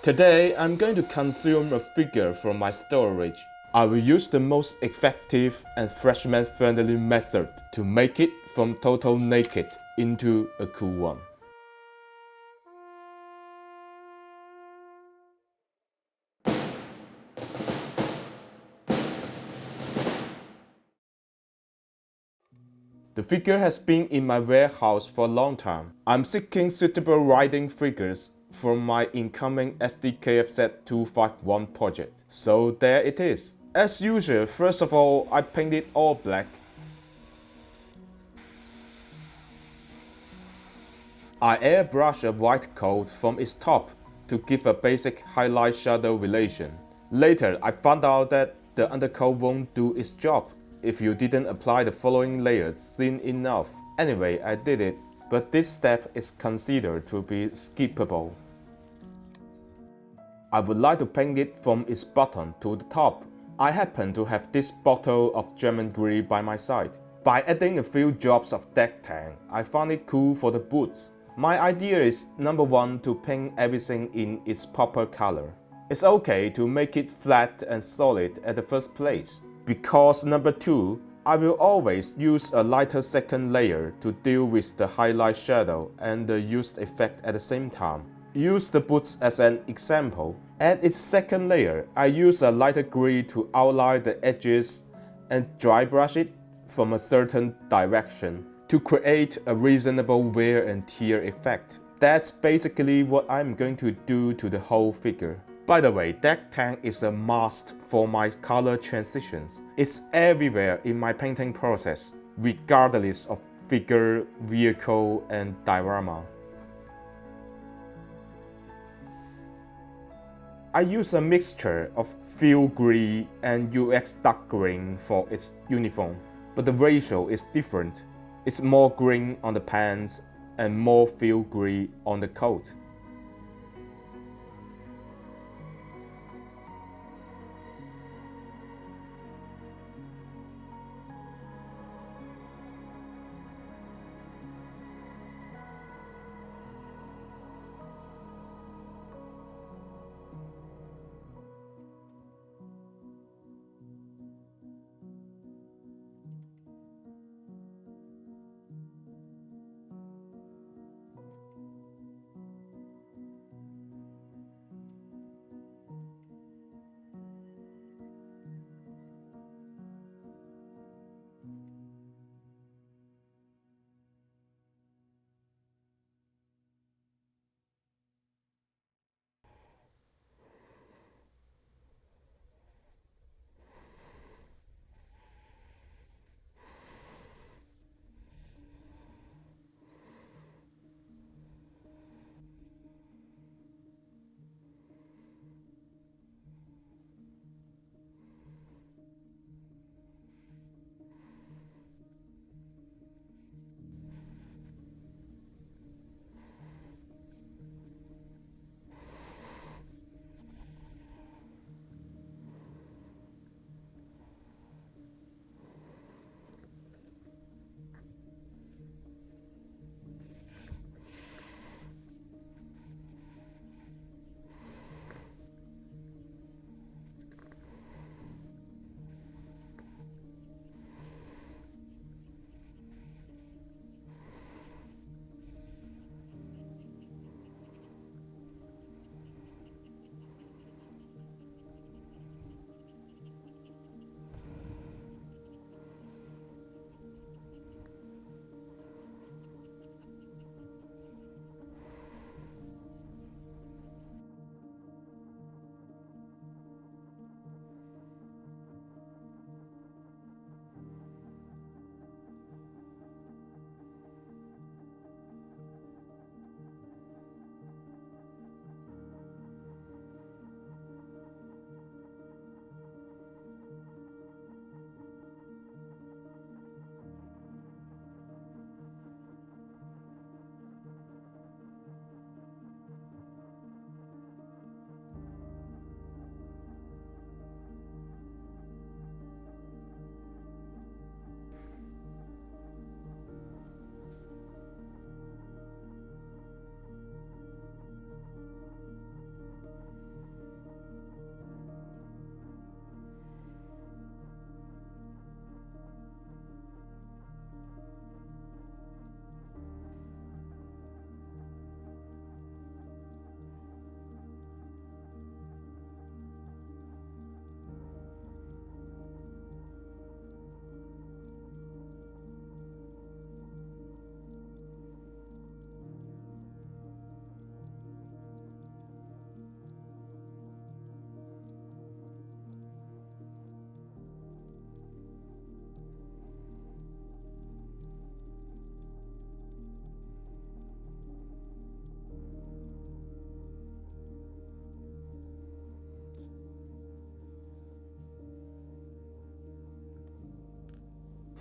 Today, I'm going to consume a figure from my storage. I will use the most effective and freshman-friendly method to make it from total naked into a cool one. The figure has been in my warehouse for a long time. I'm seeking suitable riding figures from my incoming SDKFZ251 project. So there it is. As usual, first of all, I paint it all black. I airbrush a white coat from its top to give a basic highlight-shadow relation. Later, I found out that the undercoat won't do its job if you didn't apply the following layers thin enough. Anyway, I did it, but this step is considered to be skippable. I would like to paint it from its bottom to the top. I happen to have this bottle of German green by my side. By adding a few drops of deck tang, I found it cool for the boots. My idea is number 1 to paint everything in its proper color. It's okay to make it flat and solid at the first place. Because number 2, I will always use a lighter second layer to deal with the highlight shadow and the used effect at the same time. Use the boots as an example. At its second layer, I use a lighter green to outline the edges and dry brush it from a certain direction to create a reasonable wear and tear effect. That's basically what I'm going to do to the whole figure. By the way, deck tang is a must for my color transitions. It's everywhere in my painting process, regardless of figure, vehicle, and diorama. I use a mixture of field green and UX dark green for its uniform, but the ratio is different. It's more green on the pants and more field green on the coat.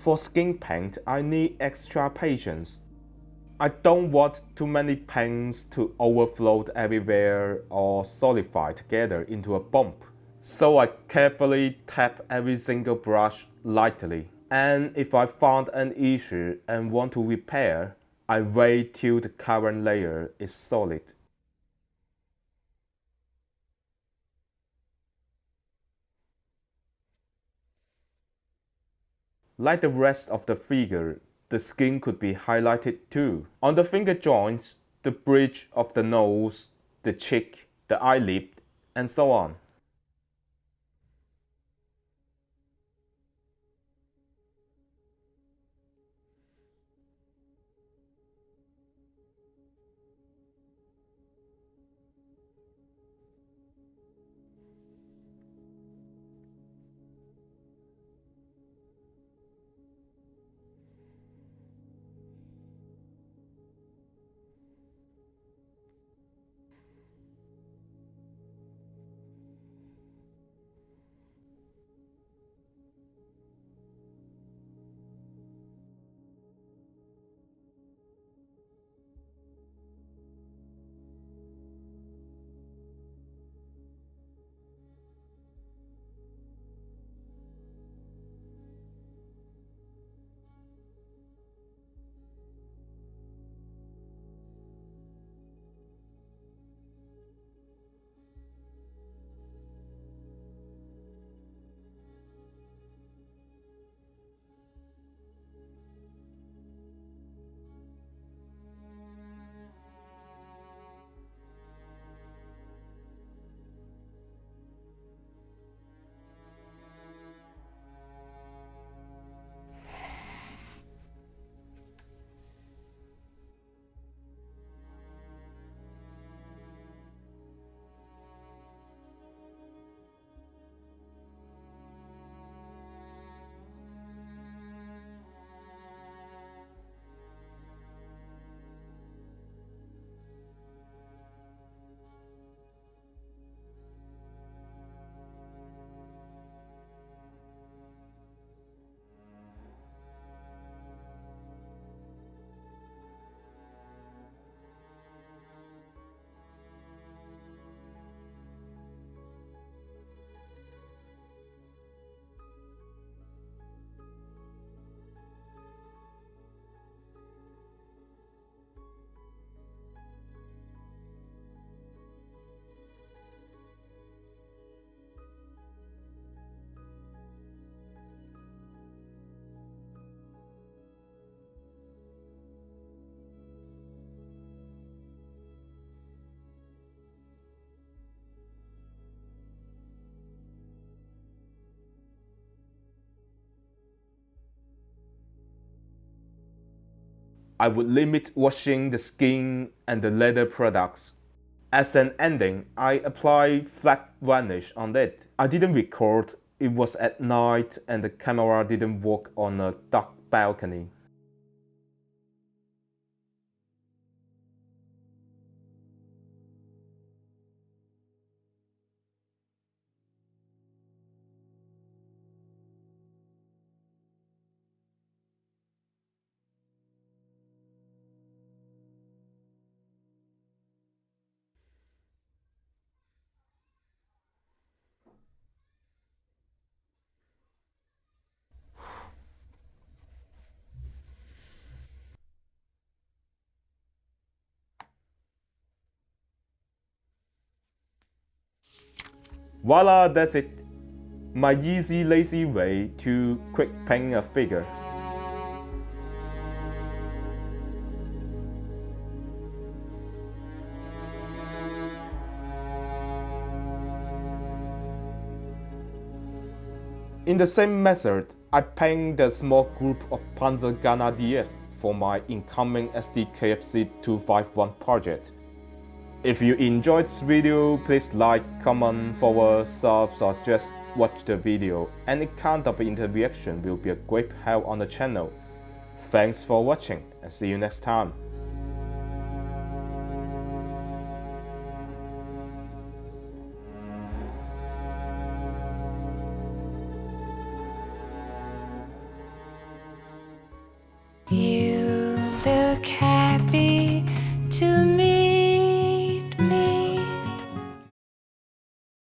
For skin paint, I need extra patience. I don't want too many paints to overflow everywhere or solidify together into a bump. So I carefully tap every single brush lightly. And if I found an issue and want to repair, I wait till the current layer is solid. Like the rest of the figure, the skin could be highlighted too. On the finger joints, the bridge of the nose, the cheek, the eyelid, and so on. I would limit washing the skin and the leather products. As an ending, I apply flat varnish on it. I didn't record, it was at night and the camera didn't work on a dark balcony. Voila, that's it. My easy, lazy way to quick paint a figure. In the same method, I paint the small group of Panzer Grenadiers for my incoming SDKFC 251 project. If you enjoyed this video, please like, comment, forward, subs, or just watch the video. Any kind of interaction will be a great help on the channel. Thanks for watching and see you next time.